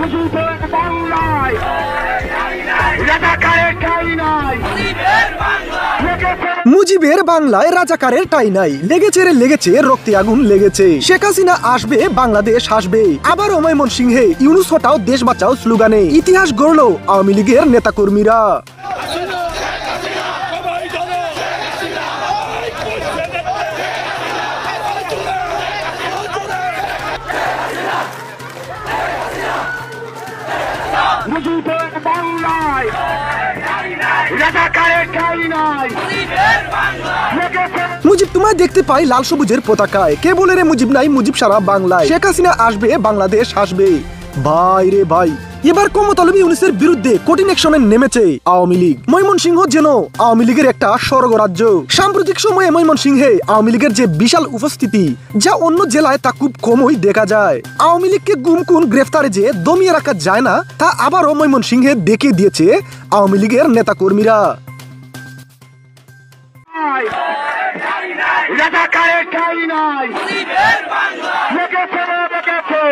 মুজিবের বাংলায় রাজাকারের ঠাঁই নাই। মুজিবের বাংলায় রাজাকারের ঠাঁই নাই। লেগেছে রে লেগেছে, রক্তে আগুন লেগেছে। শেখ হাসিনা আসবে, বাংলাদেশ আসবে। আবার ময়মনসিংহে ইউনূস হটাও দেশ বাঁচাও স্লোগানে ইতিহাস গড়ল আওয়ামী লীগের নেতাকর্মীরা। মুজিবের বাংলায় রাজাকারের ঠাঁই নাই। মুজিব তোমায় দেখতে পাই লাল সবুজের পতাকায়। কে বলে রে মুজিব নাই, মুজিব সারা বাংলায়। শেখ হাসিনা আসবে, বাংলাদেশ আসবে। ভাই রে ভাই, এবার ক্ষমতালোভী ইউনূসের বিরুদ্ধে কঠিন অ্যাকশনে নেমেছে আওয়ামী লীগ। ময়মনসিংহ যেন আওয়ামী লীগের একটা স্বর্গরাজ্য। সাম্প্রতিক সময়ে ময়মনসিংহে আওয়ামী লীগের যে বিশাল উপস্থিতি, যা অন্য জেলায় তা খুব কমই দেখা যায়। আওয়ামী লীগকে গুম গ্রেফতারে যে দমিয়ে রাখা যায় না, তা আবারও ময়মনসিংহে দেখিয়ে দিয়েছে আওয়ামী লীগের নেতাকর্মীরা। রাজাকারের ঠাঁই নাই। লেগেছে লেগেছে।